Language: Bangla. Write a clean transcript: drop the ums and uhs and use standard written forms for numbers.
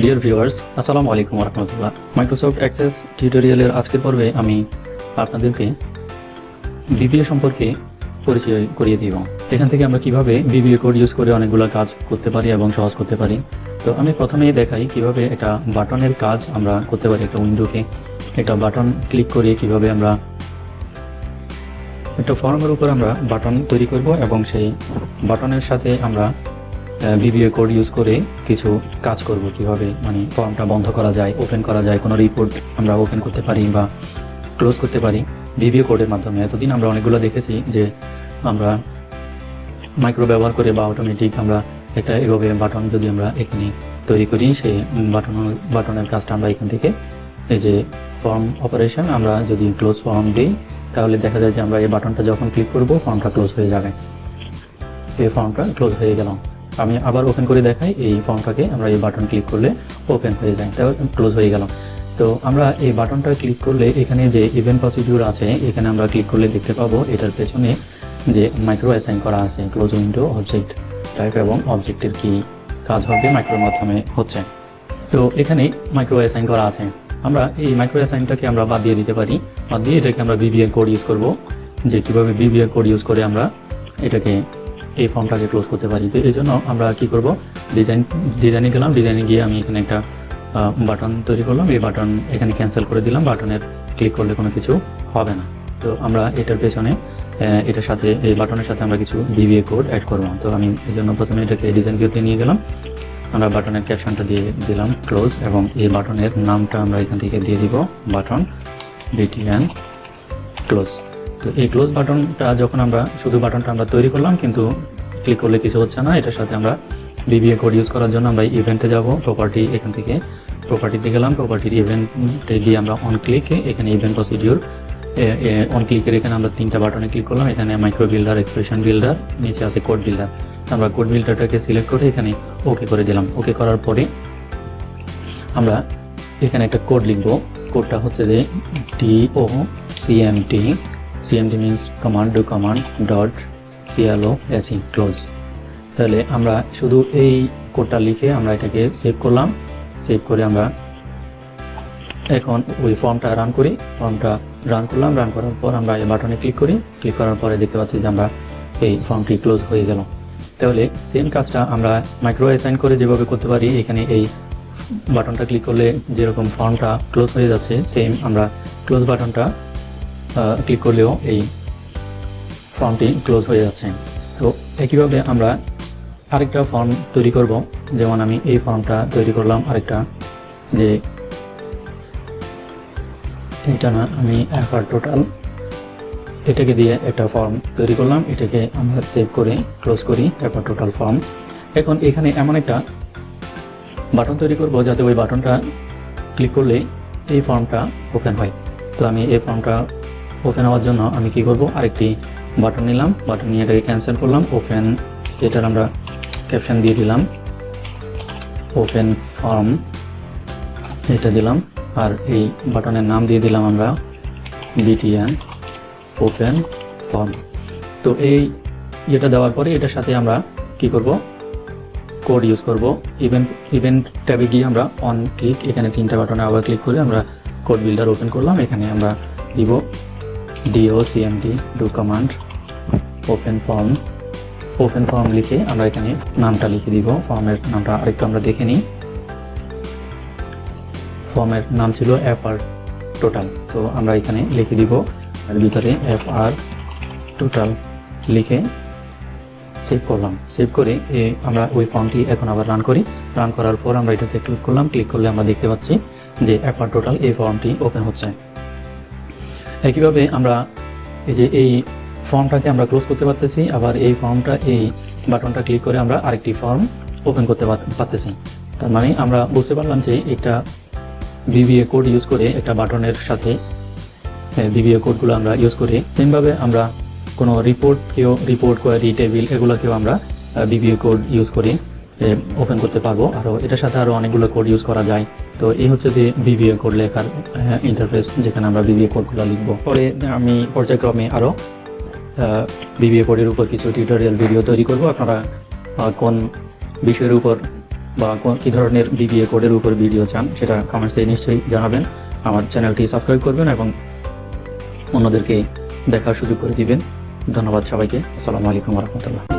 ডিয়ার ভিউয়ার্স, আসসালামু আলাইকুম রহমতুল্লাহ। মাইক্রোসফট অ্যাক্সেস টিউটোরিয়ালের আজকের পর্বে আমি আপনাদেরকে বিবিএ সম্পর্কে পরিচয় করিয়ে দিব। এখান থেকে আমরা কিভাবে বিবিএ কোড ইউজ করে অনেকগুলো কাজ করতে পারি এবং সহজ করতে পারি। তো আমি প্রথমেই দেখাই কিভাবে একটা বাটনের কাজ আমরা করতে পারি। একটা উইন্ডোকে একটা বাটন ক্লিক করে কিভাবে আমরা একটা ফর্মের উপর আমরা বাটন তৈরি করব এবং সেই বাটনের সাথে আমরা বিবিএ কোড ইউজ করে কিছু কাজ করব। কিভাবে মানে ফর্মটা বন্ধ করা যায়, ওপেন করা যায়, কোনো রিপোর্ট আমরা ওপেন করতে পারি বা ক্লোজ করতে পারি বিবিএ কোডের মাধ্যমে। এতদিন আমরা অনেকগুলো দেখেছি যে আমরা মাইক্রো ব্যবহার করে বা অটোমেটিক আমরা একটা এভাবে বাটন যদি আমরা এখানে তৈরি করি, সেই বাটনের কাজটা আমরা এখান থেকে এই যে ফর্ম অপারেশন আমরা যদি ক্লোজ ফর্ম দিই তাহলে দেখা যায় যে আমরা এই বাটনটা যখন ক্লিক করব ফর্মটা ক্লোজ হয়ে যাবে। এই ফর্মটা ক্লোজ হয়ে গেল। আমি আবার ওপেন করে দেখাই। এই ফর্মটাকে আমরা এই বাটন ক্লিক করলে ওপেন হয়ে যায়, তাই ক্লোজ হয়ে গেল। তো আমরা এই বাটনটা ক্লিক করলে এখানে যে ইভেন্ট প্রসিডিউর আছে এখানে আমরা ক্লিক করলে দেখতে পাবো এটার পেছনে যে মাইক্রো অ্যাসাইন করা আছে, ক্লোজ উইন্ডো, অবজেক্ট টাইপ এবং অবজেক্টের কি কাজ হবে মাইক্রোর মাধ্যমে হচ্ছে। তো এখানে মাইক্রো অ্যাসাইন করা আছে। আমরা এই মাইক্রো অ্যাসাইনটাকে আমরা বাদ দিয়ে দিতে পারি। বাদ দিয়ে এটাকে আমরা বিবিএ কোড ইউজ করব, যে কীভাবে বিবিএ কোড ইউজ করে আমরা এটাকে এই ফর্মটাকে ক্লোজ করতে পারি। তো এই জন্য আমরা কী করব, ডিজাইনে গেলাম। ডিজাইনে গিয়ে আমি এখানে একটা বাটন তৈরি করলাম। এই বাটন এখানে ক্যান্সেল করে দিলাম। বাটনের ক্লিক করলে কোনো কিছু হবে না। তো আমরা এটার পেছনে এটার সাথে এই বাটনের সাথে আমরা কিছু বিবিএ কোড অ্যাড করব। তো আমি এই জন্য প্রথমে এটাকে ডিজাইন ভিউতে নিয়ে গেলাম। আমরা বাটনের ক্যাপশনটা দিয়ে দিলাম ক্লোজ এবং এই বাটনের নামটা আমরা এখান থেকে দিয়ে দিব বাটন বিটিএন ক্লোজ। তো এই ক্লোজ বাটনটা যখন আমরা শুধু বাটনটা আমরা তৈরি করলাম কিন্তু ক্লিক করলে কিছু হচ্ছে না। এটার সাথে আমরা বিবিএ কোড ইউজ করার জন্য আমরা ইভেন্টে যাব। প্রপার্টি, এখান থেকে প্রপার্টিতে গেলাম। প্রপার্টির ইভেন্টে গিয়ে আমরা অন ক্লিকে এখানে ইভেন্ট প্রসিডিউর অন ক্লিকের এখানে আমরা তিনটা বাটনে ক্লিক করলাম। এখানে মাইক্রো বিল্ডার, এক্সপ্রেশন বিল্ডার, নিচে আছে কোড বিল্ডার। আমরা কোড বিল্ডারটাকে সিলেক্ট করে এখানে ওকে করে দিলাম। ওকে করার পরে আমরা এখানে একটা কোড লিখব। কোডটা হচ্ছে যে DOCMT, CMT means command do command dot CLOSE close. তাহলে আমরা শুধু এই কোডটা লিখে আমরা এটাকে সেভ করলাম। সেভ করে আমরা এখন ওই ফর্মটা রান করি। ফর্মটা রান করলাম। রান করার পর আমরা এই বাটনে ক্লিক করি। ক্লিক করার পরে দেখতে পাচ্ছি যে আমরা এই ফর্মটি ক্লোজ হয়ে গেল। তাহলে সেম কাজটা আমরা মাইক্রো অ্যাসাইন করে যেভাবে করতে পারি, এখানে এই বাটনটা ক্লিক করলে যেরকম ফর্মটা ক্লোজ হয়ে যাচ্ছে, সেম আমরা ক্লোজ বাটনটা ক্লিক করলেও এই ফর্মটি ক্লোজ হয়ে যাচ্ছে। তো একইভাবে আমরা আরেকটা ফর্ম তৈরি করব। যেমন আমি এই ফর্মটা তৈরি করলাম আরেকটা, যে এটা না, আমি এফআর টোটাল এটাকে দিয়ে একটা ফর্ম তৈরি করলাম। এটাকে আমরা সেভ করে ক্লোজ করি, এফআর টোটাল ফর্ম। এখন এখানে এমন একটা বাটন তৈরি করব যাতে ওই বাটনটা ক্লিক করলে এই ফর্মটা ওপেন হয়। তো আমি এই ফর্মটা ওপেন হওয়ার জন্য আমি কি করব, আরেকটি বাটন নিলাম। বাটন নিয়ে এটাকে ক্যান্সেল করলাম। ওপেন, যেটার আমরা ক্যাপশন দিয়ে দিলাম ওপেন ফর্ম, এটা দিলাম। আর এই বাটনের নাম দিয়ে দিলাম আমরা বিটিএন ওপেন ফর্ম। তো এই এটা দেওয়ার পরে এটার সাথে আমরা কি করব, কোড ইউজ করব। ইভেন্ট ট্যাবে গিয়ে আমরা অন ক্লিক, এখানে তিনটা বাটনে আবার ক্লিক করে আমরা কোড বিল্ডার ওপেন করলাম। এখানে আমরা দিব DOCMT do command open form. Open form লিখে আমরা এখানে নামটা লিখে দিব। ফর্মের নামটা আরেকটু আমরা দেখে নিই। ফর্মের নাম ছিল এফআর টোটাল। তো আমরা এখানে লিখে দিব এর ভিতরে এফআর টোটাল লিখে সেভ করলাম। সেভ করে আমরা ওই ফর্মটি এখন আবার রান করি। রান করার পর আমরা এটাতে ক্লিক করলাম। ক্লিক করলে আমরা দেখতে পাচ্ছি যে এফআর টোটাল এই ফর্মটি ওপেন হচ্ছে। একইভাবে আমরা এই ফর্মটাকে আমরা ক্লোজ করতে পারতেছি। আবার এই ফর্মটা, এই বাটনটা ক্লিক করে আমরা আরেকটি ফর্ম ওপেন করতে পারতেছি। তার মানে আমরা বুঝতে পারলাম যে একটা বিবিএ কোড ইউজ করে একটা বাটনের সাথে বিবিএ কোডগুলো আমরা ইউজ করে সেমভাবে আমরা কোনো রিপোর্ট কোয়ারি, টেবিল এগুলোকেও আমরা বিবিএ কোড ইউজ করে ওপেন করতে পারবো। আরও এটার সাথে আরও অনেকগুলো কোড ইউজ করা যায়। তো এই হচ্ছে যে বিবিএ কোড লেখার ইন্টারফেস, যেখানে আমরা বিবিএ কোডগুলো লিখবো। পরে আমি পর্যায়ক্রমে আরও বিবিএ কোডের উপর কিছু টিউটোরিয়াল ভিডিও তৈরি করব। আপনারা কোন বিষয়ের উপর বা কী ধরনের বিবিএ কোডের উপর ভিডিও চান সেটা কমেন্টসে নিশ্চয়ই জানাবেন। আমার চ্যানেলটি সাবস্ক্রাইব করবেন এবং অন্যদেরকে দেখার সুযোগ করে দিবেন। ধন্যবাদ সবাইকে। আসসালামু আলাইকুম রহমতুল্লাহ।